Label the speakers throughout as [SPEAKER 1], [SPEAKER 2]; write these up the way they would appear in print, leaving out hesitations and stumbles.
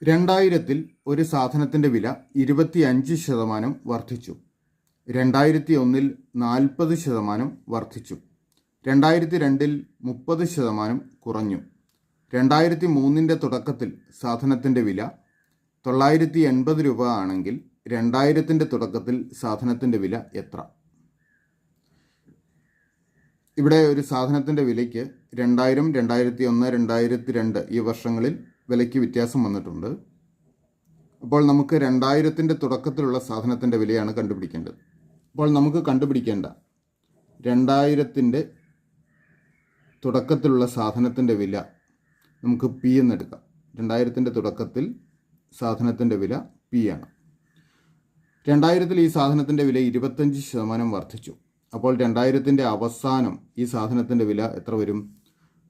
[SPEAKER 1] 2000-ൽ ഒരു സാധനത്തിൻ്റെ വില 25% വർദ്ധിച്ചു. 2001-ൽ 40% വർദ്ധിച്ചു. 2002-ൽ 30% കുറഞ്ഞു. 2003-ൻ്റെ തുടക്കത്തിൽ സാധനത്തിൻ്റെ വില 980 രൂപ ആണെങ്കിൽ 2000-ൻ്റെ തുടക്കത്തിൽ സാധനത്തിൻ്റെ വില എത്ര? ഇവിടെ ഒരു സാധനത്തിൻ്റെ വിലയ്ക്ക് 2000, 2001, 2002 ഈ വർഷങ്ങളിൽ വിലയ്ക്ക് വ്യത്യാസം വന്നിട്ടുണ്ട്. അപ്പോൾ നമുക്ക് 2000-ൻ്റെ തുടക്കത്തിലുള്ള സാധനത്തിൻ്റെ വിലയാണ് കണ്ടുപിടിക്കേണ്ടത്. അപ്പോൾ നമുക്ക് കണ്ടുപിടിക്കേണ്ട 2000-ൻ്റെ തുടക്കത്തിലുള്ള സാധനത്തിൻ്റെ വില നമുക്ക് പി എന്നെടുക്കാം. 2000-ൻ്റെ തുടക്കത്തിൽ സാധനത്തിൻ്റെ വില പി ആണ്. 2000-ൽ ഈ സാധനത്തിൻ്റെ വില 25% വർദ്ധിച്ചു. അപ്പോൾ 2000-ൻ്റെ അവസാനം ഈ സാധനത്തിൻ്റെ വില എത്ര വരും?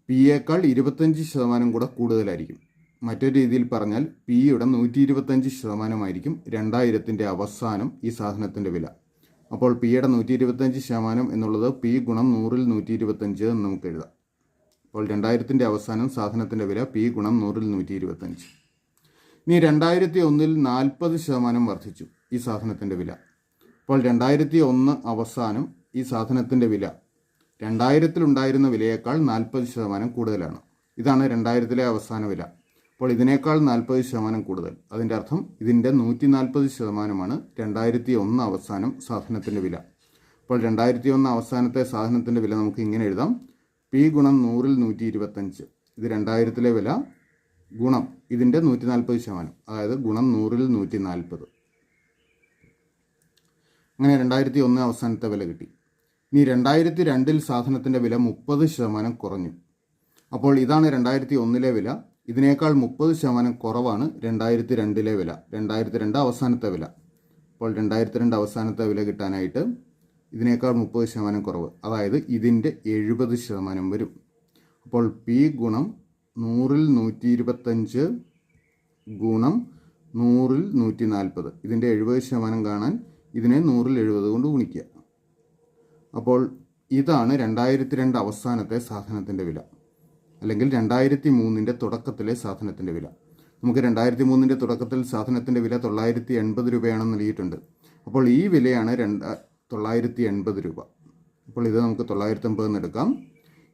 [SPEAKER 1] പിയേക്കാൾ 25% കൂടെ കൂടുതലായിരിക്കും. മറ്റൊരു രീതിയിൽ പറഞ്ഞാൽ പിയുടെ 125% ആയിരിക്കും 2000-ൻ്റെ അവസാനം ഈ സാധനത്തിൻ്റെ വില. അപ്പോൾ പിയുടെ 125% എന്നുള്ളത് പി ഗുണം 100-ൽ 125 എന്ന് നമുക്ക് എഴുതാം. അപ്പോൾ 2000-ൻ്റെ അവസാനം സാധനത്തിൻ്റെ വില പി ഗുണം 100-ൽ 125. ഇനി 2001-ൽ 40% വർദ്ധിച്ചു ഈ സാധനത്തിൻ്റെ വില. അപ്പോൾ 2001 അവസാനം ഈ സാധനത്തിൻ്റെ വില 2000-ൽ ഉണ്ടായിരുന്ന വിലയേക്കാൾ 40% കൂടുതലാണ്. ഇതാണ് 2000-ലെ അവസാന വില. അപ്പോൾ ഇതിനേക്കാൾ 40% കൂടുതൽ. അതിൻ്റെ അർത്ഥം ഇതിൻ്റെ 140%ആണ് 2001 അവസാനം സാധനത്തിൻ്റെ വില. അപ്പോൾ 2001 അവസാനത്തെ സാധനത്തിൻ്റെ വില നമുക്ക് ഇങ്ങനെ എഴുതാം: പി ഗുണം 100-ൽ 125. ഇത് 2000-ലെ വില ഗുണം ഇതിൻ്റെ 140%, അതായത് ഗുണം 100-ൽ 140. അങ്ങനെ 2001 അവസാനത്തെ വില കിട്ടി. ഇനി 2002-ൽ സാധനത്തിൻ്റെ വില 30% കുറഞ്ഞു. അപ്പോൾ ഇതാണ് 2001-ലെ വില. ഇതിനേക്കാൾ 30% കുറവാണ് 2002-ലെ വില, 2002 അവസാനത്തെ വില. അപ്പോൾ 2002 അവസാനത്തെ വില കിട്ടാനായിട്ട് ഇതിനേക്കാൾ 30% കുറവ്, അതായത് ഇതിൻ്റെ 70% വരും. അപ്പോൾ പി ഗുണം 100-ൽ 125 ഗുണം 100-ൽ 140. ഇതിൻ്റെ 70% കാണാൻ ഇതിനെ 100-ൽ 70 കൊണ്ട് ഗുണിക്കുക. അപ്പോൾ ഇതാണ് 2002 അവസാനത്തെ സാധനത്തിൻ്റെ വില, അല്ലെങ്കിൽ 2003-ൻ്റെ തുടക്കത്തിലെ സാധനത്തിൻ്റെ വില. നമുക്ക് 2003-ൻ്റെ തുടക്കത്തിൽ സാധനത്തിൻ്റെ വില 980 രൂപയാണെന്ന് നൽകിയിട്ടുണ്ട്. അപ്പോൾ ഈ വിലയാണ് 980 രൂപ. അപ്പോൾ ഇത് നമുക്ക് 950 എന്ന് എടുക്കാം.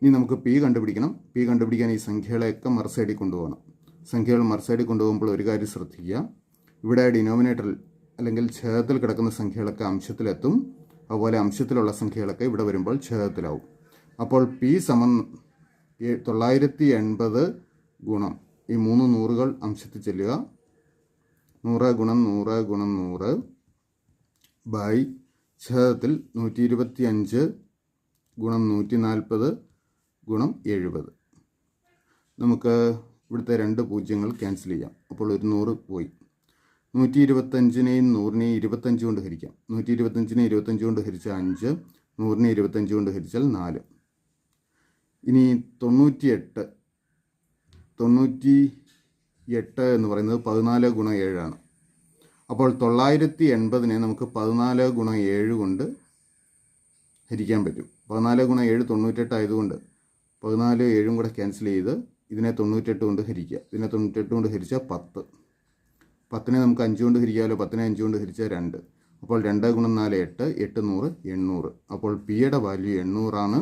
[SPEAKER 1] ഇനി നമുക്ക് പി കണ്ടുപിടിക്കണം. പി കണ്ടുപിടിക്കാൻ ഈ സംഖ്യകളെയൊക്കെ മറുസൈഡിൽ കൊണ്ടുപോകണം. സംഖ്യകൾ മറുസൈഡിൽ കൊണ്ടുപോകുമ്പോൾ ഒരു കാര്യം ശ്രദ്ധിക്കുക: ഇവിടെ ഡിനോമിനേറ്ററിൽ അല്ലെങ്കിൽ ഛേദത്തിൽ കിടക്കുന്ന സംഖ്യകളൊക്കെ അംശത്തിലെത്തും. അതുപോലെ അംശത്തിലുള്ള സംഖ്യകളൊക്കെ ഇവിടെ വരുമ്പോൾ ഛേദത്തിലാവും. അപ്പോൾ പി സമം 980 ഗുണം ഈ 3 നൂറുകൾ അംശത്തിൽ ചെല്ലുക. 100 ഗുണം 100 ഗുണം 100 ബൈ ഛേദത്തിൽ 125 ഗുണം 140 ഗുണം 70. നമുക്ക് ഇവിടുത്തെ 2 പൂജ്യങ്ങൾ ക്യാൻസൽ ചെയ്യാം. അപ്പോൾ ഒരു 100 പോയി. 125-നെയും 100-നെയും 25 കൊണ്ട് ഹരിക്കാം. 125-നെ 25 കൊണ്ട് ഹരിച്ചാൽ 5, 100-നെ 25 കൊണ്ട് ഹരിച്ചാൽ 4. ഇനി 98 എന്ന് പറയുന്നത് 14 ഗുണം 7 ആണ്. അപ്പോൾ 980-നെ നമുക്ക് 14 ഗുണം 7 കൊണ്ട് ഹരിക്കാൻ പറ്റും. 14 ഗുണം 7 98 ആയതുകൊണ്ട് 14 7 കൂടെ ക്യാൻസൽ ചെയ്ത് ഇതിനെ 98 കൊണ്ട് ഹരിക്കുക. ഇതിനെ 98 കൊണ്ട് ഹരിച്ചാൽ 10. 10-നെ നമുക്ക് 5 കൊണ്ട് ഹരിക്കാമല്ലോ. 10-നെ 5 കൊണ്ട് ഹരിച്ചാൽ 2. അപ്പോൾ 2 ഗുണം 4 8, 8 100 800. അപ്പോൾ പിയുടെ വാല്യൂ 800 ആണ്.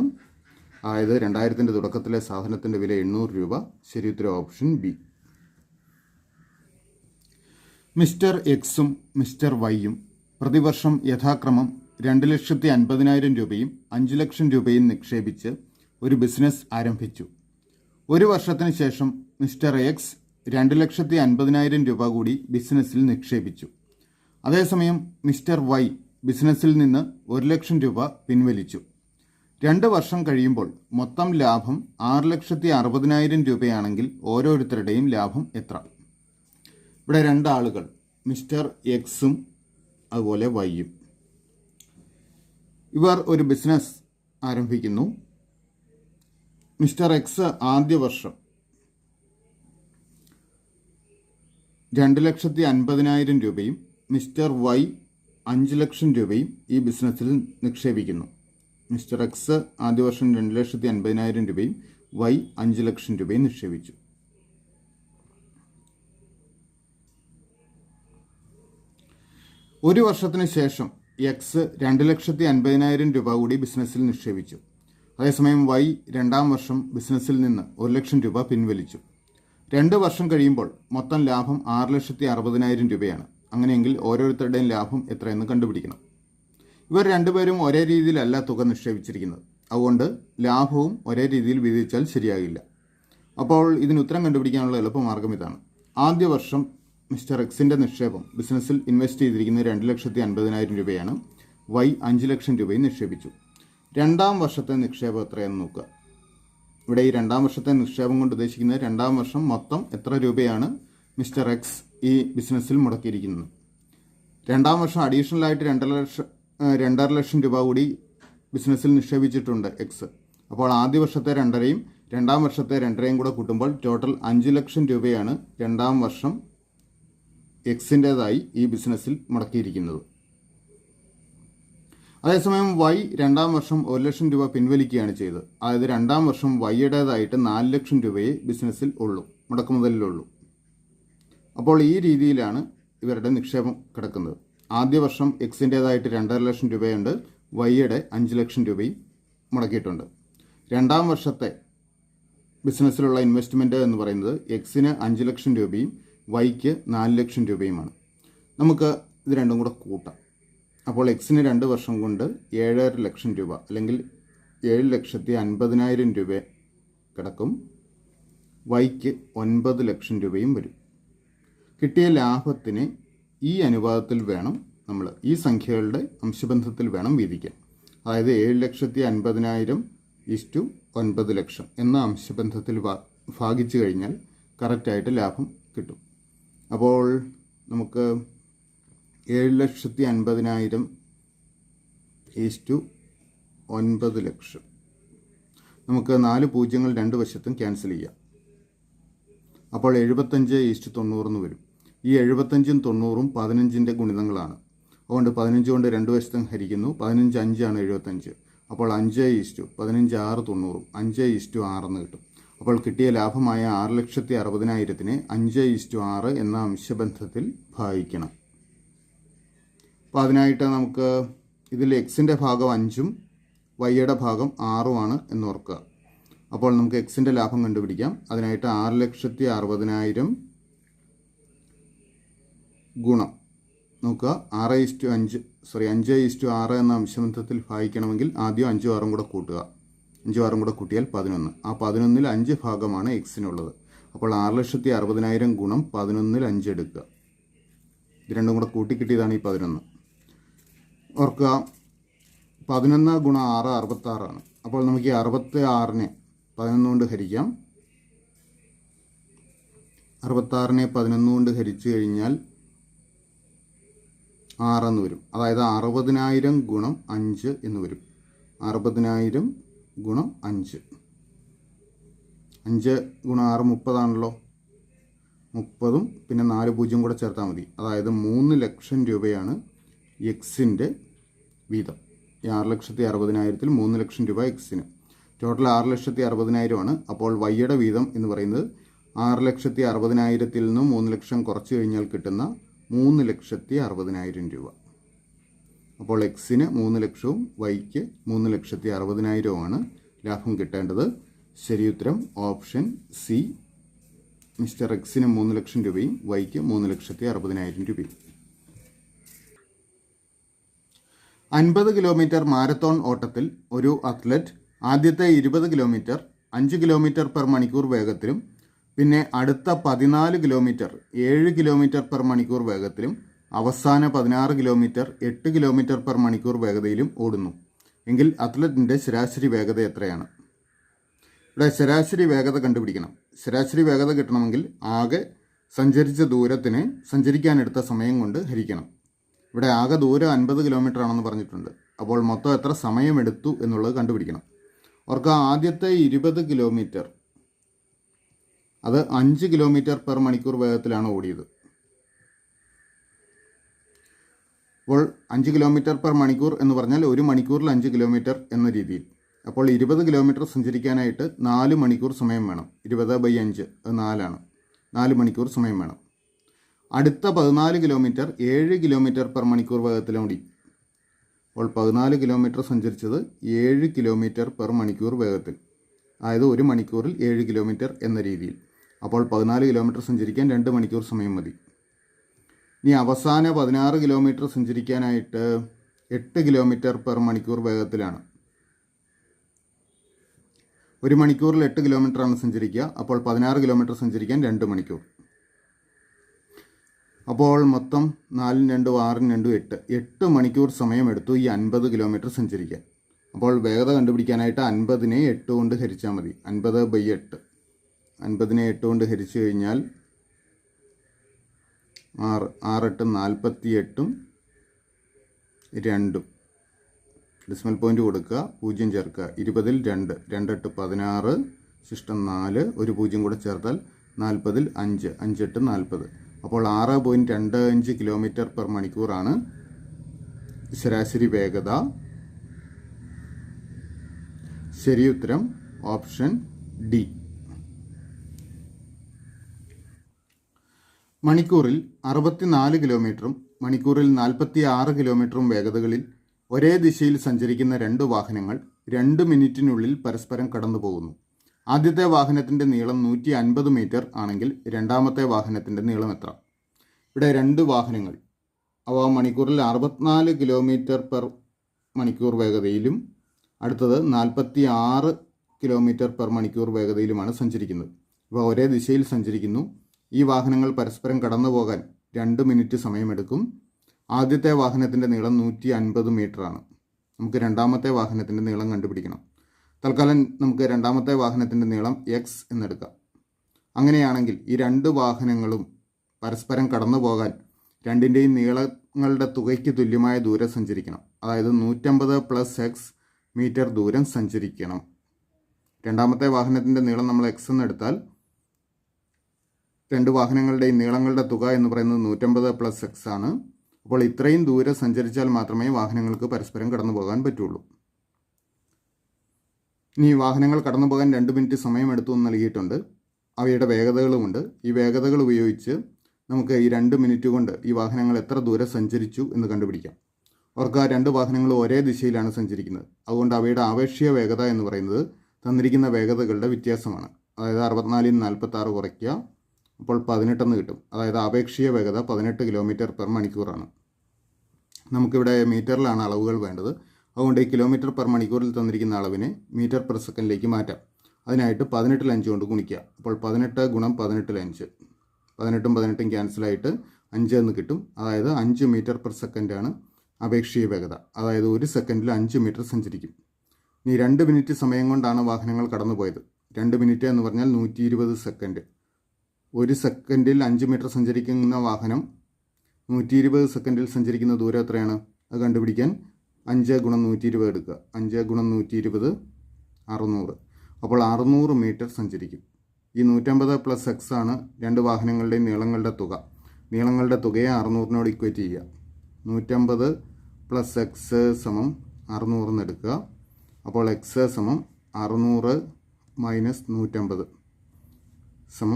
[SPEAKER 1] അതായത് 2000-ൻ്റെ തുടക്കത്തിലെ സാധനത്തിൻ്റെ വില 800 രൂപ. ശരി ഉത്തരം ഓപ്ഷൻ ബി. മിസ്റ്റർ എക്സും മിസ്റ്റർ വൈയും പ്രതിവർഷം യഥാക്രമം 2,50,000 രൂപയും 5 ലക്ഷം രൂപയും നിക്ഷേപിച്ച് ഒരു ബിസിനസ് ആരംഭിച്ചു. ഒരു വർഷത്തിന് ശേഷം മിസ്റ്റർ എക്സ് 2,50,000 രൂപ കൂടി ബിസിനസ്സിൽ നിക്ഷേപിച്ചു. അതേസമയം മിസ്റ്റർ വൈ ബിസിനസ്സിൽ നിന്ന് 1,00,000 രൂപ പിൻവലിച്ചു. 2 വർഷം കഴിയുമ്പോൾ മൊത്തം ലാഭം 6,60,000 രൂപയാണെങ്കിൽ ഓരോരുത്തരുടെയും ലാഭം എത്ര? ഇവിടെ 2 ആളുകൾ, മിസ്റ്റർ എക്സും അതുപോലെ വൈയും, ഇവർ ഒരു ബിസിനസ് ആരംഭിക്കുന്നു. മിസ്റ്റർ എക്സ് ആദ്യ വർഷം 2,50,000 രൂപയും മിസ്റ്റർ വൈ 5 ലക്ഷം രൂപയും ഈ ബിസിനസ്സിൽ നിക്ഷേപിക്കുന്നു. മിസ്റ്റർ എക്സ് ആദ്യ വർഷം 2,50,000 രൂപയും വൈ 5 ലക്ഷം രൂപയും നിക്ഷേപിച്ചു. ഒരു വർഷത്തിന് ശേഷം എക്സ് 2,50,000 രൂപ കൂടി ബിസിനസ്സിൽ നിക്ഷേപിച്ചു. അതേസമയം വൈ രണ്ടാം വർഷം ബിസിനസ്സിൽ നിന്ന് 1,00,000 രൂപ പിൻവലിച്ചു. 2 വർഷം കഴിയുമ്പോൾ മൊത്തം ലാഭം 6,60,000 രൂപയാണ്. അങ്ങനെയെങ്കിൽ ഓരോരുത്തരുടെയും ലാഭം എത്രയെന്ന് കണ്ടുപിടിക്കണം. ഇവർ രണ്ടുപേരും ഒരേ രീതിയിലല്ല തുക നിക്ഷേപിച്ചിരിക്കുന്നത്. അതുകൊണ്ട് ലാഭവും ഒരേ രീതിയിൽ വീതിച്ചാൽ ശരിയാകില്ല. അപ്പോൾ ഇതിന് ഉത്തരം കണ്ടുപിടിക്കാനുള്ള എളുപ്പമാർഗ്ഗം ഇതാണ്. ആദ്യ വർഷം മിസ്റ്റർ എക്സിൻ്റെ നിക്ഷേപം ബിസിനസ്സിൽ ഇൻവെസ്റ്റ് ചെയ്തിരിക്കുന്നത് 2,50,000 രൂപയാണ്. വൈ 5,00,000 രൂപയും നിക്ഷേപിച്ചു. രണ്ടാം വർഷത്തെ നിക്ഷേപം എത്രയെന്ന് നോക്കുക. ഇവിടെ ഈ രണ്ടാം വർഷത്തെ നിക്ഷേപം കൊണ്ട് ഉദ്ദേശിക്കുന്നത് രണ്ടാം വർഷം മൊത്തം എത്ര രൂപയാണ് മിസ്റ്റർ എക്സ് ഈ ബിസിനസ്സിൽ മുടക്കിയിരിക്കുന്നത്. രണ്ടാം വർഷം അഡീഷണലായിട്ട് 2,50,000 രൂപ കൂടി ബിസിനസ്സിൽ നിക്ഷേപിച്ചിട്ടുണ്ട് എക്സ്. അപ്പോൾ ആദ്യ വർഷത്തെ 2,500,000 രണ്ടാം വർഷത്തെ 2,500,000 കൂടെ കൂട്ടുമ്പോൾ ടോട്ടൽ 5,00,000 രൂപയാണ് രണ്ടാം വർഷം എക്സിൻ്റേതായി ഈ ബിസിനസ്സിൽ മുടക്കിയിരിക്കുന്നത്. അതേസമയം വൈ രണ്ടാം വർഷം 1,00,000 രൂപ പിൻവലിക്കുകയാണ് ചെയ്തത്. അതായത് രണ്ടാം വർഷം വൈയുടേതായിട്ട് 4,00,000 രൂപയെ ബിസിനസ്സിൽ ഉള്ളൂ, മുടക്കുമുതലിലുള്ളൂ. അപ്പോൾ ഈ രീതിയിലാണ് ഇവരുടെ നിക്ഷേപം കിടക്കുന്നത്. ആദ്യ വർഷം എക്സിൻ്റേതായിട്ട് 2,50,000 രൂപയുണ്ട്, വൈയുടെ 5,00,000 രൂപയും മുടക്കിയിട്ടുണ്ട്. രണ്ടാം വർഷത്തെ ബിസിനസ്സിലുള്ള ഇൻവെസ്റ്റ്മെൻറ്റ് എന്ന് പറയുന്നത് എക്സിന് 5,00,000 രൂപയും വൈക്ക് 4,00,000 രൂപയുമാണ്. നമുക്ക് ഇത് രണ്ടും കൂടെ കൂട്ടാം. അപ്പോൾ എക്സിന് 2 വർഷം കൊണ്ട് 7,50,000 രൂപ അല്ലെങ്കിൽ 7,50,000 രൂപ കിടക്കും. വൈക്ക് 9,00,000 രൂപയും വരും. കിട്ടിയ ലാഭത്തിന് ഈ അനുപാതത്തിൽ വേണം നമ്മൾ ഈ സംഖ്യകളുടെ അംശബന്ധത്തിൽ വേണം വീതിക്കാൻ. അതായത് 7,50,000 = 9,00,000 എന്ന അംശബന്ധത്തിൽ ഭാഗിച്ചു കഴിഞ്ഞാൽ കറക്റ്റായിട്ട് ലാഭം കിട്ടും. അപ്പോൾ നമുക്ക് 7,50,000 = 9,00,000. നമുക്ക് 4 പൂജ്യങ്ങൾ രണ്ട് വശത്തും ക്യാൻസൽ ചെയ്യാം. അപ്പോൾ 75:90 എന്ന് വരും. ഈ 75ഉം 90ഉം 15ൻ്റെ ഗുണിതങ്ങളാണ്. അതുകൊണ്ട് 15 കൊണ്ട് രണ്ട് വശത്തും ഹരിക്കുന്നു. 15 5 ആണ് 75. അപ്പോൾ 5:15 6 90, 5:6 എന്ന് കിട്ടും. അപ്പോൾ കിട്ടിയ ലാഭമായ 6,60,000-നെ 5:6 എന്ന അംശബന്ധത്തിൽ ഭാഗിക്കണം. അപ്പോൾ അതിനായിട്ട് നമുക്ക് ഇതിൽ എക്സിൻ്റെ ഭാഗം 5ഉം വൈയുടെ ഭാഗം 6ഉമാണ് എന്ന് ഓർക്കുക. അപ്പോൾ നമുക്ക് എക്സിൻ്റെ ലാഭം കണ്ടുപിടിക്കാം. അതിനായിട്ട് 6,60,000 ഗുണം നോക്കുക 5:6 എന്ന അംശബന്ധത്തിൽ ഭാഗിക്കണമെങ്കിൽ ആദ്യം 5ഉം 6ഉം കൂടെ കൂട്ടുക. 5ഉം 6ഉം കൂടെ കൂട്ടിയാൽ 11. ആ 11ൽ 5 ഭാഗമാണ് എക്സിനുള്ളത്. അപ്പോൾ 6,60,000 ഗുണം 11ൽ 5 എടുക്കുക. ഇത് രണ്ടും കൂടെ കൂട്ടിക്കിട്ടിയതാണ് ഈ 11. ഓർക്കുക 11 ഗുണം 6 66 ആണ്. അപ്പോൾ നമുക്ക് ഈ 66നെ 11 കൊണ്ട് ഹരിക്കാം. 66നെ 11 കൊണ്ട് ഹരിച്ചു കഴിഞ്ഞാൽ 6 എന്ന് വരും. അതായത് 60,000 ഗുണം 5 എന്ന് വരും. 60,000 ഗുണം 5. 5 ഗുണം 6 30 30ഉം പിന്നെ 4 പൂജ്യം കൂടെ ചേർത്താൽ മതി. അതായത് 3,00,000 രൂപയാണ് എക്സിൻ്റെ വീതം. ഈ 6,60,000-ൽ 3,00,000 രൂപ എക്സിന്. ടോട്ടൽ 6,60,000 ആണ്. അപ്പോൾ വൈയുടെ വീതം എന്ന് പറയുന്നത് 6,60,000-ൽ നിന്ന് 3,00,000 കുറച്ച് കഴിഞ്ഞാൽ കിട്ടുന്ന 3,60,000 രൂപ. അപ്പോൾ എക്സിന് 3,00,000-ഉം വൈക്ക് 3,60,000-ഉമാണ് ലാഭം കിട്ടേണ്ടത്. ശരിയുത്തരം ഓപ്ഷൻ സി. മിസ്റ്റർ എക്സിന് 3,00,000 രൂപയും വൈക്ക് 3,60,000 രൂപയും. 50 കിലോമീറ്റർ മാരത്തോൺ ഓട്ടത്തിൽ ഒരു അത്ലറ്റ് ആദ്യത്തെ 20 കിലോമീറ്റർ 5 കിലോമീറ്റർ പെർ മണിക്കൂർ വേഗത്തിലും പിന്നെ അടുത്ത 14 കിലോമീറ്റർ 7 കിലോമീറ്റർ പെർ മണിക്കൂർ വേഗത്തിലും അവസാന 16 കിലോമീറ്റർ 8 കിലോമീറ്റർ പെർ മണിക്കൂർ വേഗതയിലും ഓടുന്നു എങ്കിൽ അത്ലറ്റിൻ്റെ ശരാശരി വേഗത എത്രയാണ്? ഇവിടെ ശരാശരി വേഗത കണ്ടുപിടിക്കണം. ശരാശരി വേഗത കിട്ടണമെങ്കിൽ ആകെ സഞ്ചരിച്ച ദൂരത്തിനെ സഞ്ചരിക്കാനെടുത്ത സമയം കൊണ്ട് ഹരിക്കണം. ഇവിടെ ആകെ ദൂരം 50 കിലോമീറ്റർ ആണെന്ന് പറഞ്ഞിട്ടുണ്ട്. അപ്പോൾ മൊത്തം എത്ര സമയമെടുത്തു എന്നുള്ളത് കണ്ടുപിടിക്കണം. ഓർക്കുക ആദ്യത്തെ 20 കിലോമീറ്റർ അത് 5 കിലോമീറ്റർ പെർ മണിക്കൂർ വേഗത്തിലാണ് ഓടിയത്. അപ്പോൾ 5 കിലോമീറ്റർ പെർ മണിക്കൂർ എന്ന് പറഞ്ഞാൽ ഒരു മണിക്കൂറിൽ 5 കിലോമീറ്റർ എന്ന രീതിയിൽ. അപ്പോൾ 20 കിലോമീറ്റർ സഞ്ചരിക്കാനായിട്ട് 4 മണിക്കൂർ സമയം വേണം. 20/5 അത് 4 ആണ്. 4 മണിക്കൂർ സമയം വേണം. അടുത്ത 14 കിലോമീറ്റർ 7 കിലോമീറ്റർ പെർ മണിക്കൂർ വേഗത്തിൽ ഓടി. അപ്പോൾ 14 കിലോമീറ്റർ സഞ്ചരിച്ചത് 7 കിലോമീറ്റർ പെർ മണിക്കൂർ വേഗത്തിൽ, അതായത് 1 മണിക്കൂറിൽ 7 കിലോമീറ്റർ എന്ന രീതിയിൽ. അപ്പോൾ 14 കിലോമീറ്റർ സഞ്ചരിക്കാൻ 2 മണിക്കൂർ സമയം മതി. ഇനി അവസാന 16 കിലോമീറ്റർ സഞ്ചരിക്കാനായിട്ട് 8 കിലോമീറ്റർ പെർ മണിക്കൂർ വേഗത്തിലാണ്. 1 മണിക്കൂറിൽ 8 കിലോമീറ്ററാണ് സഞ്ചരിക്കുക. അപ്പോൾ 16 കിലോമീറ്റർ സഞ്ചരിക്കാൻ 2 മണിക്കൂർ. അപ്പോൾ മൊത്തം 4 2 6 2 8 8 മണിക്കൂർ സമയമെടുത്തു ഈ 50 കിലോമീറ്റർ സഞ്ചരിക്കാൻ. അപ്പോൾ വേഗത കണ്ടുപിടിക്കാനായിട്ട് 50നെ 8 കൊണ്ട് ഹരിച്ചാൽ മതി. 50/8. 50നെ 8 കൊണ്ട് ഹരിച്ചു കഴിഞ്ഞാൽ 6 8 48 2. ഡെസിമൽ പോയിന്റ് കൊടുക്കുക, 0 ചേർക്കുക. 20ൽ 2 2 8 16 ശിഷ്ടം 4, ഒരു 0 കൂടെ ചേർത്താൽ 40ൽ 5 5 8 40. അപ്പോൾ 6.25 കിലോമീറ്റർ പെർ മണിക്കൂറാണ് ശരാശരി വേഗത. ശരി ഉത്തരം ഓപ്ഷൻ ഡി. മണിക്കൂറിൽ 64 കിലോമീറ്ററും മണിക്കൂറിൽ 46 കിലോമീറ്ററും വേഗതകളിൽ ഒരേ ദിശയിൽ സഞ്ചരിക്കുന്ന 2 വാഹനങ്ങൾ 2 മിനിറ്റിനുള്ളിൽ പരസ്പരം കടന്നു പോകുന്നു. ആദ്യത്തെ വാഹനത്തിൻ്റെ നീളം 150 മീറ്റർ ആണെങ്കിൽ രണ്ടാമത്തെ വാഹനത്തിൻ്റെ നീളം എത്ര? ഇവിടെ 2 വാഹനങ്ങൾ, അവ മണിക്കൂറിൽ 64 കിലോമീറ്റർ പെർ മണിക്കൂർ വേഗതയിലും അടുത്തത് 46 കിലോമീറ്റർ പെർ മണിക്കൂർ വേഗതയിലുമാണ് സഞ്ചരിക്കുന്നത്. ഇവ ഒരേ ദിശയിൽ സഞ്ചരിക്കുന്നു. ഈ വാഹനങ്ങൾ പരസ്പരം കടന്നു പോകാൻ 2 മിനിറ്റ് സമയമെടുക്കും. ആദ്യത്തെ വാഹനത്തിൻ്റെ നീളം 150 മീറ്ററാണ്. നമുക്ക് രണ്ടാമത്തെ വാഹനത്തിൻ്റെ നീളം കണ്ടുപിടിക്കണം. തൽക്കാലം നമുക്ക് രണ്ടാമത്തെ വാഹനത്തിൻ്റെ നീളം എക്സ് എന്നെടുക്കാം. അങ്ങനെയാണെങ്കിൽ ഈ 2 വാഹനങ്ങളും പരസ്പരം കടന്നു പോകാൻ രണ്ടിൻ്റെയും നീളങ്ങളുടെ തുകയ്ക്ക് തുല്യമായ ദൂരം സഞ്ചരിക്കണം. അതായത് 150 + x മീറ്റർ ദൂരം സഞ്ചരിക്കണം. രണ്ടാമത്തെ വാഹനത്തിൻ്റെ നീളം നമ്മൾ എക്സ് എന്നെടുത്താൽ 2 വാഹനങ്ങളുടെയും നീളങ്ങളുടെ തുക എന്ന് പറയുന്നത് 150 + x ആണ്. അപ്പോൾ ഇത്രയും ദൂരം സഞ്ചരിച്ചാൽ മാത്രമേ വാഹനങ്ങൾക്ക് പരസ്പരം കടന്നു പോകാൻ പറ്റുള്ളൂ. ഇനി വാഹനങ്ങൾ കടന്നു പോകാൻ 2 മിനിറ്റ് സമയമെടുത്തു എന്ന് നൽകിയിട്ടുണ്ട്. അവയുടെ വേഗതകളുമുണ്ട്. ഈ വേഗതകൾ ഉപയോഗിച്ച് നമുക്ക് ഈ 2 മിനിറ്റ് കൊണ്ട് ഈ വാഹനങ്ങൾ എത്ര ദൂരം സഞ്ചരിച്ചു എന്ന് കണ്ടുപിടിക്കാം. അവർക്ക് ആ 2 വാഹനങ്ങളും ഒരേ ദിശയിലാണ് സഞ്ചരിക്കുന്നത്. അതുകൊണ്ട് അവയുടെ ആപേക്ഷിക വേഗത എന്ന് പറയുന്നത് തന്നിരിക്കുന്ന വേഗതകളുടെ വ്യത്യാസമാണ്. അതായത് 64ൽ 46 കുറയ്ക്കുക, അപ്പോൾ 18 എന്ന് കിട്ടും. അതായത് ആപേക്ഷിക വേഗത 18 കിലോമീറ്റർ പെർ മണിക്കൂറാണ്. നമുക്കിവിടെ മീറ്ററിലാണ് അളവുകൾ വേണ്ടത്. അതുകൊണ്ട് ഈ കിലോമീറ്റർ പെർ മണിക്കൂറിൽ തന്നിരിക്കുന്ന അളവിനെ മീറ്റർ പെർ സെക്കൻഡിലേക്ക് മാറ്റാം. അതിനായിട്ട് 18ൽ 5 കൊണ്ട് ഗുണിക്കുക. അപ്പോൾ 18 × 18ൽ 5, 18ഉം 18ഉം ക്യാൻസലായിട്ട് 5 എന്ന് കിട്ടും. അതായത് 5 മീറ്റർ പെർ സെക്കൻഡാണ് അപേക്ഷിക വേഗത. അതായത് 1 സെക്കൻഡിൽ 5 മീറ്റർ സഞ്ചരിക്കും. ഇനി 2 മിനിറ്റ് സമയം കൊണ്ടാണ് വാഹനങ്ങൾ കടന്നുപോയത്. 2 മിനിറ്റ് എന്ന് പറഞ്ഞാൽ 120 സെക്കൻഡ്. 1 സെക്കൻഡിൽ 5 മീറ്റർ സഞ്ചരിക്കുന്ന വാഹനം 120 സെക്കൻഡിൽ സഞ്ചരിക്കുന്ന ദൂരം എത്രയാണ്? അത് കണ്ടുപിടിക്കാൻ 5 × 120 എടുക്കുക. 5 × 120 600. അപ്പോൾ 600 മീറ്റർ സഞ്ചരിക്കും. ഈ 150 + x ആണ് 2 വാഹനങ്ങളുടെയും നീളങ്ങളുടെ തുക. നീളങ്ങളുടെ തുകയെ 600നോട് ഇക്വേറ്റ് ചെയ്യുക. 150 + x = 600 എന്ന് എടുക്കുക. അപ്പോൾ x = 600 - 150 =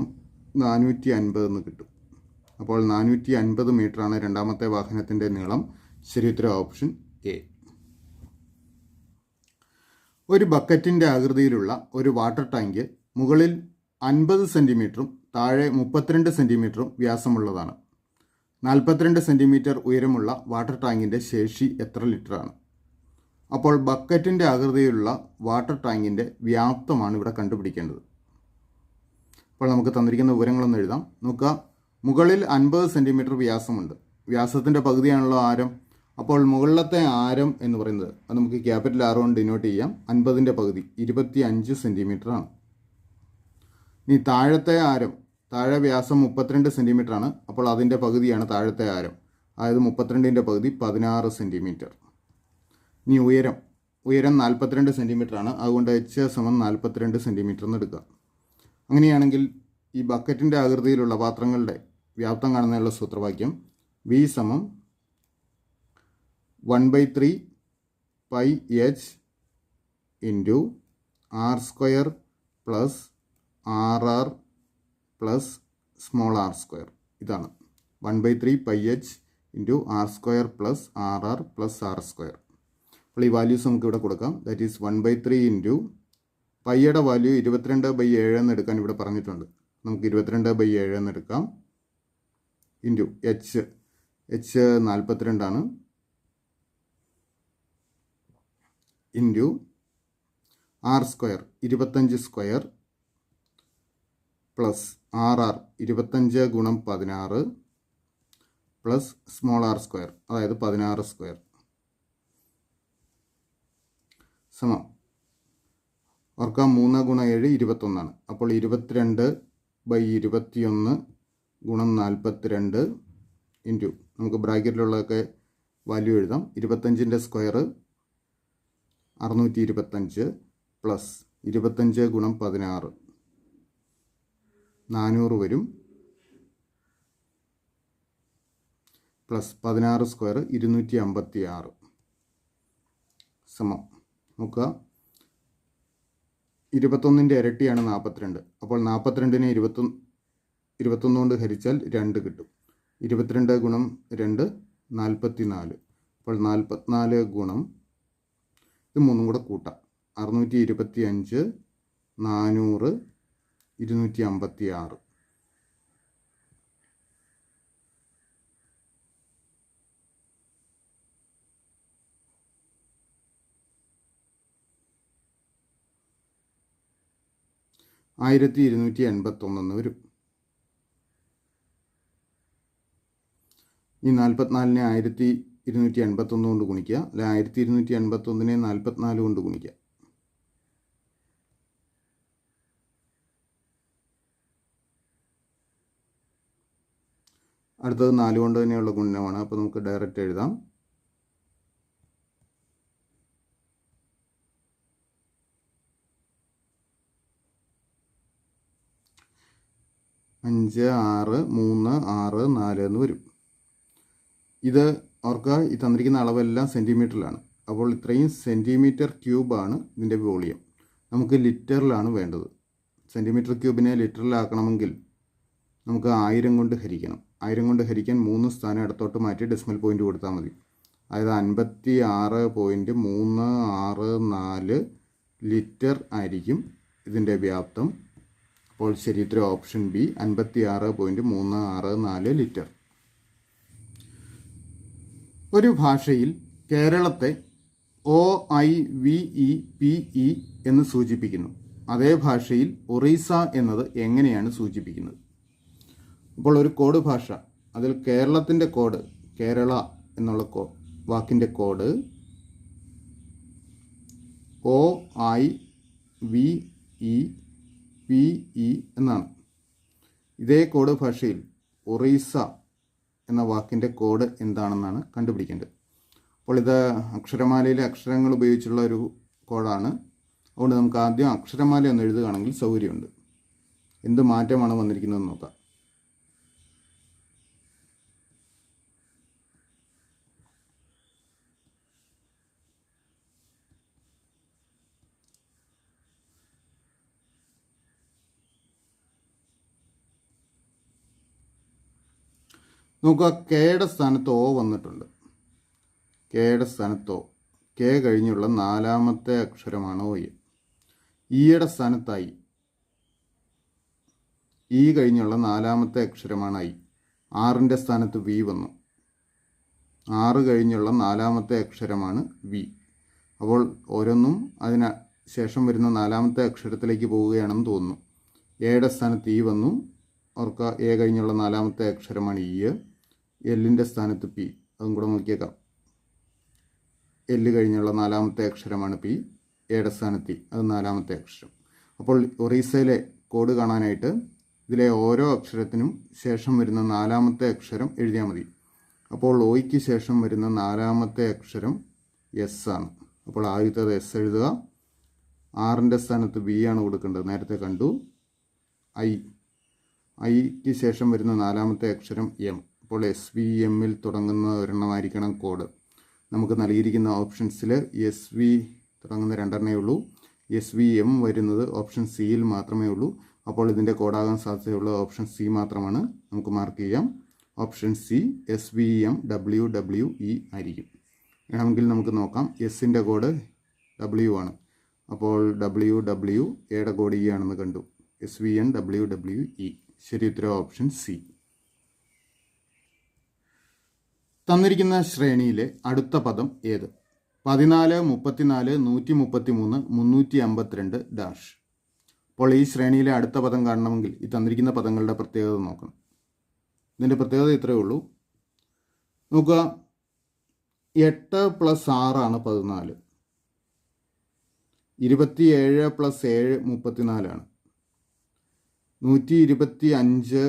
[SPEAKER 1] 450 എന്ന് കിട്ടും. അപ്പോൾ 450 മീറ്ററാണ് രണ്ടാമത്തെ വാഹനത്തിൻ്റെ നീളം. ശരി ഉത്തരം ഓപ്ഷൻ എ. ഒരു ബക്കറ്റിൻ്റെ ആകൃതിയിലുള്ള ഒരു വാട്ടർ ടാങ്ക് മുകളിൽ 50 സെൻറ്റിമീറ്ററും താഴെ 32 സെൻറ്റിമീറ്ററും വ്യാസമുള്ളതാണ്. 42 സെൻറ്റിമീറ്റർ ഉയരമുള്ള വാട്ടർ ടാങ്കിൻ്റെ ശേഷി എത്ര ലിറ്ററാണ്? അപ്പോൾ ബക്കറ്റിൻ്റെ ആകൃതിയിലുള്ള വാട്ടർ ടാങ്കിൻ്റെ വ്യാപ്തമാണ് ഇവിടെ കണ്ടുപിടിക്കേണ്ടത്. അപ്പോൾ നമുക്ക് തന്നിരിക്കുന്ന വിവരങ്ങളൊന്ന് എഴുതാം. നോക്കുക, മുകളിൽ 50 സെൻറ്റിമീറ്റർ വ്യാസമുണ്ട്. വ്യാസത്തിൻ്റെ പകുതിയാണല്ലോ ആരം. അപ്പോൾ മുകളിലത്തെ ആരം എന്ന് പറയുന്നത് അത് നമുക്ക് ക്യാപിറ്റൽ ആർ കൊണ്ട് ഡിനോട്ട് ചെയ്യാം. 50ൻ്റെ പകുതി 25 സെൻറ്റിമീറ്റർ ആണ്. ഇനി താഴത്തെ ആരം, താഴെ വ്യാസം 32 സെൻറ്റിമീറ്റർ ആണ്. അപ്പോൾ അതിൻ്റെ പകുതിയാണ് താഴത്തെ ആരം. അതായത് 32ൻ്റെ പകുതി 16 സെൻറ്റിമീറ്റർ. ഇനി ഉയരം 42 സെൻറ്റിമീറ്റർ ആണ്. അതുകൊണ്ട് h = 42 സെൻറ്റിമീറ്റർ എന്ന് എടുക്കുക. അങ്ങനെയാണെങ്കിൽ ഈ ബക്കറ്റിൻ്റെ ആകൃതിയിലുള്ള പാത്രങ്ങളുടെ വ്യാപ്തം കാണുന്നതിനുള്ള സൂത്രവാക്യം V = 1/3 πh × r² + rr + r². ഇതാണ്. 1/3 πh into r² plus RR plus r². അപ്പോൾ ഈ വാല്യൂസ് നമുക്ക് ഇവിടെ കൊടുക്കാം. ദാറ്റ് ഈസ് 1/3 ഇൻറ്റു പൈയുടെ വാല്യൂ 22/7 എന്ന് എടുക്കാൻ ഇവിടെ പറഞ്ഞിട്ടുണ്ട്. നമുക്ക് 22/7 എന്ന് എടുക്കാം. Into h 42 into r² 25² plus RR 25 ഗുണം 16 പ്ലസ് സ്മോൾ r², അതായത് 16² സമം ഓർക്കാം 3 ഗുണം 7 21. അപ്പോൾ 22/21 ഗുണം 42 ഇൻറ്റു നമുക്ക് ബ്രാക്കറ്റിലുള്ളതൊക്കെ വാല്യൂ എഴുതാം. 25ൻ്റെ സ്ക്വയർ 625 പ്ലസ് 25 ഗുണം 16 400 വരും പ്ലസ് 16² 256 സമം നോക്കുക 21ൻ്റെ ഇരട്ടിയാണ് 42. അപ്പോൾ 42നെ 21 കൊണ്ട് ഹരിച്ചാൽ 2 കിട്ടും. 22 ഗുണം 2 44. അപ്പോൾ 44 ഗുണം ഇത് 3 കൂടെ കൂട്ടാം 625 400 256. « 1281 വരും. ഈ 44നെ 1281 കൊണ്ട് ഗുണിക്കുക, അല്ലെ 1281നെ 44 കൊണ്ട് ഗുണിക്കുക. അടുത്തത് 4 കൊണ്ട് തന്നെയുള്ള ഗുണനമാണ്. അപ്പോൾ നമുക്ക് ഡയറക്റ്റ് എഴുതാം. 5 6 3 6 4 എന്ന് വരും. ഇത് ഓർക്കുക, ഈ തന്നിരിക്കുന്ന അളവെല്ലാം സെൻറ്റിമീറ്ററിലാണ്. അപ്പോൾ ഇത്രയും സെൻറ്റിമീറ്റർ ക്യൂബാണ് ഇതിൻ്റെ വോളിയം. നമുക്ക് ലിറ്ററിലാണ് വേണ്ടത്. സെൻറ്റിമീറ്റർ ക്യൂബിനെ ലിറ്ററിലാക്കണമെങ്കിൽ നമുക്ക് 1000 കൊണ്ട് ഹരിക്കണം. 1000 കൊണ്ട് ഹരിക്കാൻ 3 സ്ഥാനം ഇടത്തോട്ട് മാറ്റി ഡെസിമൽ പോയിൻ്റ് കൊടുത്താൽ മതി. അതായത് 56.364 ലിറ്റർ ആയിരിക്കും ഇതിൻ്റെ വ്യാപ്തം. അപ്പോൾ ശരി ഉത്തരം ഓപ്ഷൻ ബി 56.364 ലിറ്റർ. ഒരു ഭാഷയിൽ കേരളത്തെ OIVEPE എന്ന് സൂചിപ്പിക്കുന്നു. അതേ ഭാഷയിൽ ഒറീസ എന്നത് എങ്ങനെയാണ് സൂചിപ്പിക്കുന്നത്? അപ്പോൾ ഒരു കോഡ് ഭാഷ, അതിൽ കേരളത്തിൻ്റെ കോഡ്, കേരള എന്നുള്ള വാക്കിൻ്റെ കോഡ് OIVEPE എന്നാണ്. ഇതേ കോഡ് ഭാഷയിൽ ഒറീസ എന്ന വാക്കിൻ്റെ കോഡ് എന്താണെന്നാണ് കണ്ടുപിടിക്കേണ്ടത്. അപ്പോൾ ഇത് അക്ഷരമാലയിലെ അക്ഷരങ്ങൾ ഉപയോഗിച്ചുള്ള ഒരു കോഡാണ്. അതുകൊണ്ട് നമുക്ക് ആദ്യം അക്ഷരമാല ഒന്ന് എഴുതുകയാണെങ്കിൽ സൗകര്യമുണ്ട്. എന്ത് മാറ്റമാണ് വന്നിരിക്കുന്നതെന്ന് നോക്കാം. നോക്കുക, കെയുടെ സ്ഥാനത്ത് O വന്നിട്ടുണ്ട്. കെയുടെ സ്ഥാനത്ത് O. കെ കഴിഞ്ഞുള്ള 4ാമത്തെ അക്ഷരമാണ് O. ഇയുടെ സ്ഥാനത്ത് I. ഇ കഴിഞ്ഞുള്ള 4ാമത്തെ അക്ഷരമാണ് I. ആറിൻ്റെ സ്ഥാനത്ത് V വന്നു. 6 കഴിഞ്ഞുള്ള 4ാമത്തെ അക്ഷരമാണ് V. അപ്പോൾ ഓരോന്നും അതിന് ശേഷം വരുന്ന 4ാമത്തെ അക്ഷരത്തിലേക്ക് പോവുകയാണെന്ന് തോന്നുന്നു. എയുടെ സ്ഥാനത്ത് E വന്നു. ഓർക്കുക, എ കഴിഞ്ഞുള്ള 4ാമത്തെ അക്ഷരമാണ് ഇ. എല്ലിൻ്റെ സ്ഥാനത്ത് പി. അതും കൂടെ നോക്കിയേക്കാം. എല്ല് കഴിഞ്ഞുള്ള 4ാമത്തെ അക്ഷരമാണ് പി. എയുടെ സ്ഥാനത്ത് ഇ. അത് 4ാമത്തെ അക്ഷരം. അപ്പോൾ ഒറീസയിലെ കോഡ് കാണാനായിട്ട് ഇതിലെ ഓരോ അക്ഷരത്തിനും ശേഷം വരുന്ന 4ാമത്തെ അക്ഷരം എഴുതിയാൽ മതി. അപ്പോൾ ഒയ്ക്ക് ശേഷം വരുന്ന 4ാമത്തെ അക്ഷരം എസ് ആണ്. അപ്പോൾ ആദ്യത്തേത് എസ് എഴുതുക. ആറിൻ്റെ സ്ഥാനത്ത് ബി ആണ് കൊടുക്കേണ്ടത്, നേരത്തെ കണ്ടു. ഐക്ക് ശേഷം വരുന്ന 4ാമത്തെ അക്ഷരം എം. അപ്പോൾ SVMൽ തുടങ്ങുന്ന ഒരെണ്ണമായിരിക്കണം കോഡ്. നമുക്ക് നൽകിയിരിക്കുന്ന ഓപ്ഷൻസിൽ SV തുടങ്ങുന്ന 2 ഉള്ളൂ. SVM വരുന്നത് ഓപ്ഷൻ സിയിൽ മാത്രമേ ഉള്ളൂ. അപ്പോൾ ഇതിൻ്റെ കോഡാകാൻ സാധ്യതയുള്ള ഓപ്ഷൻ സി മാത്രമാണ്. നമുക്ക് മാർക്ക് ചെയ്യാം. ഓപ്ഷൻ സി SVMWWE ആയിരിക്കും. വേണമെങ്കിൽ നമുക്ക് നോക്കാം. എസിൻ്റെ കോഡ് W ആണ്. അപ്പോൾ WW എയുടെ കോഡ് E ആണെന്ന് കണ്ടു. SVNWWE. ശരി ഉത്തരം ഓപ്ഷൻ സി. തന്നിരിക്കുന്ന ശ്രേണിയിലെ അടുത്ത പദം ഏത്? 14, 34, 133, 352 ഡാഷ്. അപ്പോൾ ഈ ശ്രേണിയിലെ അടുത്ത പദം കാണണമെങ്കിൽ ഈ തന്നിരിക്കുന്ന പദങ്ങളുടെ പ്രത്യേകത നോക്കണം. ഇതിൻ്റെ പ്രത്യേകത ഇത്രയേ ഉള്ളൂ. നോക്കുക, 8 + 6 ആണ് 14. 27 + 7 34 ആണ്. 125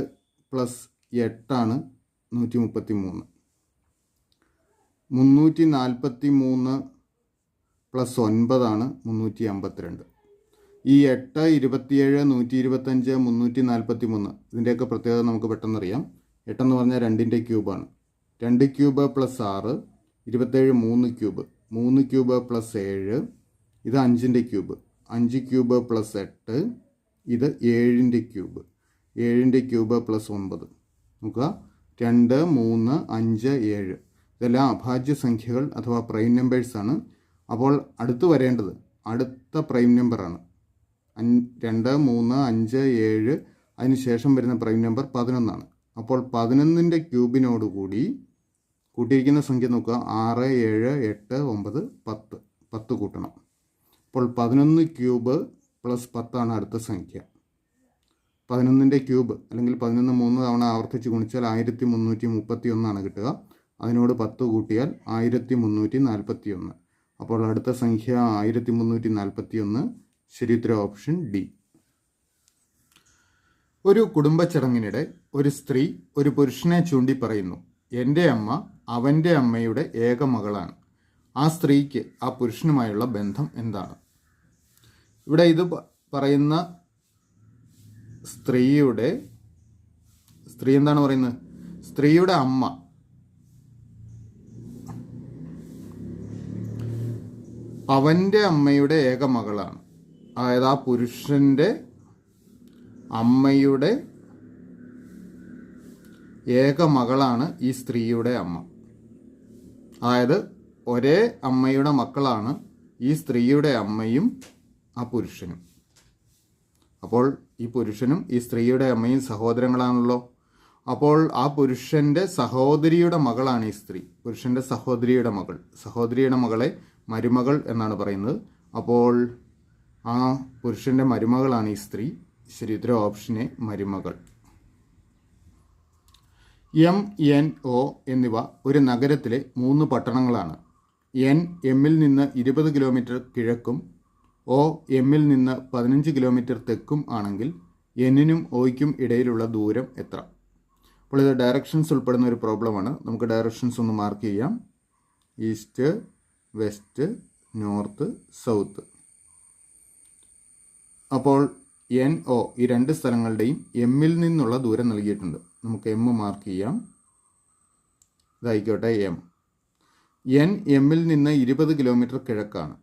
[SPEAKER 1] + 8 ആണ് 133. 343 + 9 ആണ് 352. ഈ 8, 27, 125, 343 ഇതിൻ്റെയൊക്കെ പ്രത്യേകത നമുക്ക് പെട്ടെന്നറിയാം. 8 എന്ന് പറഞ്ഞാൽ 2ൻ്റെ ക്യൂബാണ്. 2 ക്യൂബ് + 6, 27 3 ക്യൂബ്. 3 ക്യൂബ് + 7 ഇത് 5ൻ്റെ ക്യൂബ്. 5 ക്യൂബ് + 8 ഇത് 7ൻ്റെ ക്യൂബ്. 7ൻ്റെ ക്യൂബ് + 9. നോക്കുക, 2, 3, 5, 7 ഇതെല്ലാം അഭാജ്യ സംഖ്യകൾ അഥവാ പ്രൈം നമ്പേഴ്സാണ്. അപ്പോൾ അടുത്ത് വരേണ്ടത് അടുത്ത പ്രൈം നമ്പറാണ്. 2, 3, 5, 7 അതിനുശേഷം വരുന്ന പ്രൈം നമ്പർ 11 ആണ്. അപ്പോൾ 11ൻ്റെ ക്യൂബിനോടുകൂടി കൂട്ടിയിരിക്കുന്ന സംഖ്യ നോക്കുക. 6, 7, 8, 9, 10. 10 കൂട്ടണം. അപ്പോൾ 11 ക്യൂബ് + 10 ആണ് അടുത്ത സംഖ്യ. 11ൻ്റെ ക്യൂബ് അല്ലെങ്കിൽ 11 3 തവണ ആവർത്തിച്ച് ഗുണിച്ചാൽ 1331 കിട്ടുക. അതിനോട് 10 കൂട്ടിയാൽ 1341. അപ്പോൾ അടുത്ത സംഖ്യ 1341. ശരി ഉത്തരം ഓപ്ഷൻ ഡി. ഒരു കുടുംബ ചടങ്ങിനിടെ ഒരു സ്ത്രീ ഒരു പുരുഷനെ ചൂണ്ടി പറയുന്നു, എൻ്റെ അമ്മ അവൻ്റെ അമ്മയുടെ ഏക മകളാണ്. ആ സ്ത്രീക്ക് ആ പുരുഷനുമായുള്ള ബന്ധം എന്താണ്? ഇവിടെ ഇത് പറയുന്ന സ്ത്രീ എന്താണ് പറയുന്നത്? സ്ത്രീയുടെ അമ്മ അവൻ്റെ അമ്മയുടെ ഏക മകളാണ്. അതായത് ആ പുരുഷൻ്റെ അമ്മയുടെ ഏക മകളാണ് ഈ സ്ത്രീയുടെ അമ്മ. അതായത് ഒരേ അമ്മയുടെ മക്കളാണ് ഈ സ്ത്രീയുടെ അമ്മയും ആ പുരുഷനും. അപ്പോൾ ഈ പുരുഷനും ഈ സ്ത്രീയുടെ അമ്മയും സഹോദരങ്ങളാണല്ലോ. അപ്പോൾ ആ പുരുഷൻ്റെ സഹോദരിയുടെ മകളാണ് ഈ സ്ത്രീ. പുരുഷൻ്റെ സഹോദരിയുടെ മകളെ മരുമകൾ എന്നാണ് പറയുന്നത്. അപ്പോൾ ആ പുരുഷൻ്റെ മരുമകളാണ് ഈ സ്ത്രീ. ശരി ഉത്തരം ഓപ്ഷൻ എ, മരുമകൾ. M, N, O എന്നിവ ഒരു നഗരത്തിലെ 3 പട്ടണങ്ങളാണ്. N എമ്മിൽ നിന്ന് 20 കിലോമീറ്റർ കിഴക്കും O എമ്മിൽ നിന്ന് 15 കിലോമീറ്റർ തെക്കും ആണെങ്കിൽ Nനും Oയ്ക്കും ഇടയിലുള്ള ദൂരം എത്ര? അപ്പോൾ ഇത് ഡയറക്ഷൻസ് ഉൾപ്പെടുന്ന ഒരു പ്രോബ്ലമാണ്. നമുക്ക് ഡയറക്ഷൻസ് ഒന്ന് മാർക്ക് ചെയ്യാം. East, west, north, south. അപ്പോൾ NO ഈ 2 സ്ഥലങ്ങളുടെയും എമ്മിൽ നിന്നുള്ള ദൂരം നൽകിയിട്ടുണ്ട്. നമുക്ക് M മാർക്ക് ചെയ്യാം. ഇതായിക്കോട്ടെ M. N എമ്മിൽ നിന്ന് 20 കിലോമീറ്റർ കിഴക്കാണ്.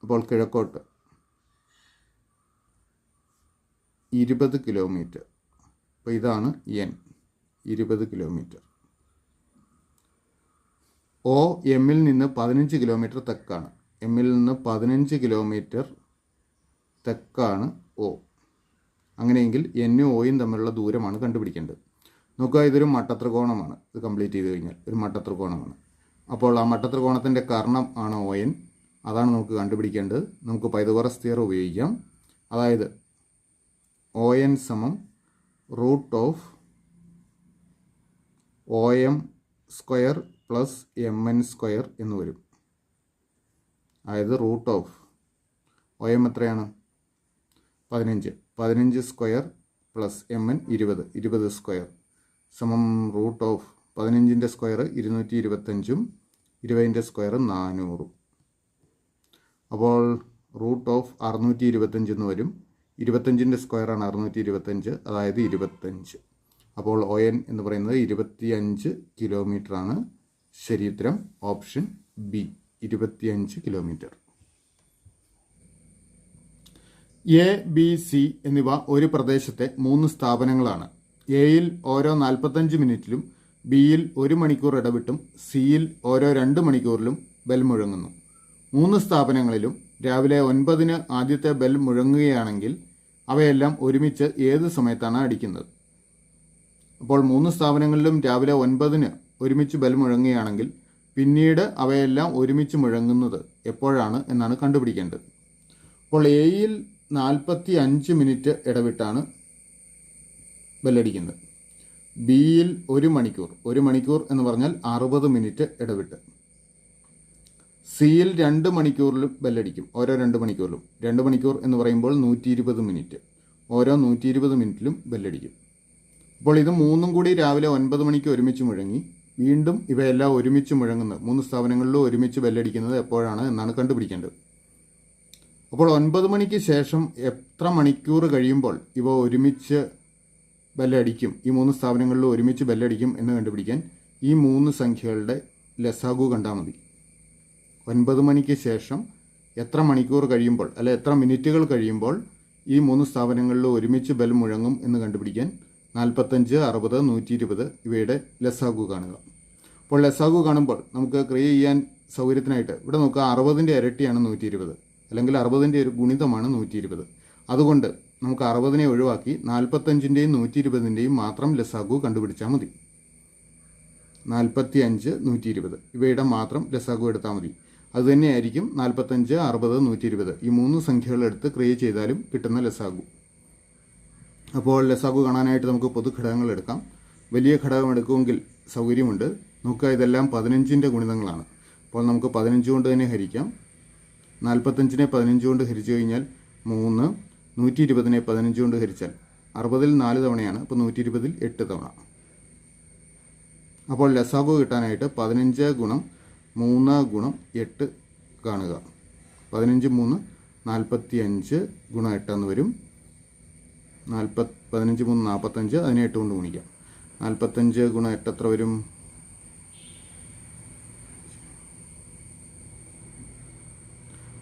[SPEAKER 1] അപ്പോൾ കിഴക്കോട്ട് 20 കിലോമീറ്റർ. അപ്പോൾ ഇതാണ് N, 20 കിലോമീറ്റർ. O എമ്മിൽ നിന്ന് 15 കിലോമീറ്റർ തെക്കാണ്. എമ്മിൽ നിന്ന് 15 കിലോമീറ്റർ തെക്കാണ് O. അങ്ങനെയെങ്കിൽ Nനും Oയും തമ്മിലുള്ള ദൂരമാണ് കണ്ടുപിടിക്കേണ്ടത്. നോക്കുക, ഇതൊരു മട്ടത്രികോണമാണ്. ഇത് കംപ്ലീറ്റ് ചെയ്ത് കഴിഞ്ഞാൽ ഒരു മട്ടത്രികോണമാണ്. അപ്പോൾ ആ മട്ടത്രികോണത്തിൻ്റെ കർണം ആണ് ON. അതാണ് നമുക്ക് കണ്ടുപിടിക്കേണ്ടത്. നമുക്ക് പൈതഗോറസ് തിയറം ഉപയോഗിക്കാം. അതായത് ON = √OM² + MN² എന്ന് വരും. അതായത് √OM എത്രയാണ്? 15. 15² + MN 20. 20² = √15ൻ്റെ സ്ക്വയർ 225ഉം 20ൻ്റെ സ്ക്വയർ 400. അപ്പോൾ √625 എന്ന് വരും. 25ൻ്റെ സ്ക്വയറാണ് 625, അതായത് 25. അപ്പോൾ ON എന്ന് പറയുന്നത് 25 കിലോമീറ്ററാണ്. ശരി ഉത്തരം option B, 25 kilometre. A, B, C എന്നിവ ഒരു പ്രദേശത്തെ 3 സ്ഥാപനങ്ങളാണ്. എയിൽ ഓരോ 45 മിനിറ്റിലും, ബിയിൽ 1 മണിക്കൂർ ഇടവിട്ടും, സിയിൽ ഓരോ 2 മണിക്കൂറിലും ബെൽ മുഴങ്ങുന്നു. 3 സ്ഥാപനങ്ങളിലും രാവിലെ 9-ന് ആദ്യത്തെ ബെൽ മുഴങ്ങുകയാണെങ്കിൽ അവയെല്ലാം ഒരുമിച്ച് ഏത് സമയത്താണ് അടിക്കുന്നത്? അപ്പോൾ 3 സ്ഥാപനങ്ങളിലും രാവിലെ 9-ന് ഒരുമിച്ച് ബെൽ മുഴങ്ങുകയാണെങ്കിൽ പിന്നീട് അവയെല്ലാം ഒരുമിച്ച് മുഴങ്ങുന്നത് എപ്പോഴാണ് എന്നാണ് കണ്ടുപിടിക്കേണ്ടത്. അപ്പോൾ എയിൽ 45 മിനിറ്റ് ഇടവിട്ടാണ് ബെല്ലടിക്കുന്നത്. ബിയിൽ 1 മണിക്കൂർ എന്ന് പറഞ്ഞാൽ 60 മിനിറ്റ് ഇടവിട്ട്. സിയിൽ 2 മണിക്കൂറിലും ബെല്ലടിക്കും, ഓരോ 2 മണിക്കൂറിലും. 2 മണിക്കൂർ എന്ന് പറയുമ്പോൾ 120 മിനിറ്റ്, ഓരോ 120 മിനിറ്റിലും ബെല്ലടിക്കും. അപ്പോൾ ഇത് 3 കൂടി രാവിലെ 9 മണിക്ക് ഒരുമിച്ച് മുഴങ്ങി. വീണ്ടും ഇവയെല്ലാം ഒരുമിച്ച് മുഴങ്ങുന്നത് 3 സ്ഥാപനങ്ങളിലും ഒരുമിച്ച് ബെല്ലടിക്കുന്നത് എപ്പോഴാണ് എന്നാണ് കണ്ടുപിടിക്കേണ്ടത്. അപ്പോൾ 9 മണിക്ക് ശേഷം എത്ര മണിക്കൂർ കഴിയുമ്പോൾ ഇവ ഒരുമിച്ച് ബെല്ലടിക്കും, ഈ 3 സ്ഥാപനങ്ങളിലും ഒരുമിച്ച് ബെല്ലടിക്കും എന്ന് കണ്ടുപിടിക്കാൻ ഈ 3 സംഖ്യകളുടെ ലസാഗു കണ്ടാൽ മതി. 9 മണിക്ക് ശേഷം എത്ര മണിക്കൂർ കഴിയുമ്പോൾ, അല്ലെ എത്ര മിനിറ്റുകൾ കഴിയുമ്പോൾ ഈ 3 സ്ഥാപനങ്ങളിലും ഒരുമിച്ച് ബെൽ മുഴങ്ങും എന്ന് കണ്ടുപിടിക്കാൻ 45, 60, 120 ഇവയുടെ ലസാഗു കാണുക. അപ്പോൾ ലസാഗു കാണുമ്പോൾ നമുക്ക് ക്രിയ ചെയ്യാൻ സൗകര്യത്തിനായിട്ട് ഇവിടെ നോക്കുക, 60-ന്റെ ഇരട്ടിയാണ് 120, അല്ലെങ്കിൽ 60-ന്റെ ഒരു ഗുണിതമാണ് 120. അതുകൊണ്ട് നമുക്ക് 60-നെ ഒഴിവാക്കി 45-ന്റെയും 120-ന്റെയും മാത്രം ലസാഗു കണ്ടുപിടിച്ചാൽ മതി. 45, 120 ഇവയുടെ മാത്രം ലസാഗു എടുത്താൽ മതി. അതുതന്നെയായിരിക്കും 45, 60, 120 ഈ 3 സംഖ്യകളെടുത്ത് ക്രിയ ചെയ്താലും കിട്ടുന്ന ലസാഗു. അപ്പോൾ ലസാഗു കാണാനായിട്ട് നമുക്ക് പൊതുഘടകങ്ങൾ എടുക്കാം. വലിയ ഘടകം എടുക്കുമെങ്കിൽ സൗകര്യമുണ്ട്. നോക്കുക, ഇതെല്ലാം 15-ന്റെ ഗുണിതങ്ങളാണ്. അപ്പോൾ നമുക്ക് 15 കൊണ്ട് തന്നെ ഹരിക്കാം. 45-നെ 15 കൊണ്ട് ഹരിച്ചു കഴിഞ്ഞാൽ 3, 120-നെ 15 കൊണ്ട് ഹരിച്ചാൽ 60-ൽ 4 തവണയാണ്, അപ്പോൾ 120-ൽ 8 തവണ. അപ്പോൾ ലസാഗു കിട്ടാനായിട്ട് 15 ഗുണം 3 ഗുണം 8 കാണുക. 15 3 45 ഗുണം 8 എന്ന് വരും. 15 3 45, അതിനെ 8 കൊണ്ട് ഗുണിക്കാം. 45 ഗുണം 8 എത്ര വരും?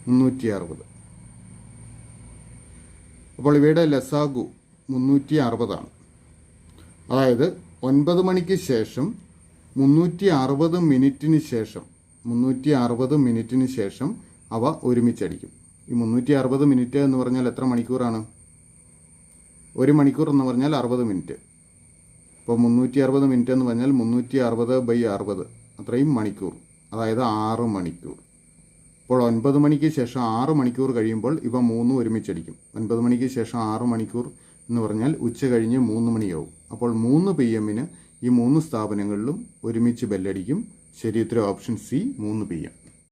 [SPEAKER 1] 360. അപ്പോൾ ഇവയുടെ ലസാഗു 360 ആണ്. അതായത് 9 മണിക്ക് ശേഷം 360 മിനിറ്റിന് ശേഷം അവ ഒരുമിച്ചടിക്കും. ഈ 360 മിനിറ്റ് എന്ന് പറഞ്ഞാൽ എത്ര മണിക്കൂറാണ്? 1 മണിക്കൂർ എന്ന് പറഞ്ഞാൽ 60 മിനിറ്റ്. അപ്പോൾ 360 മിനിറ്റ് എന്ന് പറഞ്ഞാൽ 360/60 അത്രയും മണിക്കൂർ, അതായത് 6 മണിക്കൂർ. അപ്പോൾ 9 മണിക്ക് ശേഷം 6 മണിക്കൂർ കഴിയുമ്പോൾ ഇവ 3 ഒരുമിച്ചടിക്കും. 9 മണിക്ക് ശേഷം 6 മണിക്കൂർ എന്ന് പറഞ്ഞാൽ ഉച്ച കഴിഞ്ഞ് 3 മണിയാവും. അപ്പോൾ 3 PM ഈ 3 സ്ഥാപനങ്ങളിലും ഒരുമിച്ച് ബെല്ലടിക്കും. ശരി ഉത്തരം ഓപ്ഷൻ സി, 3 PM.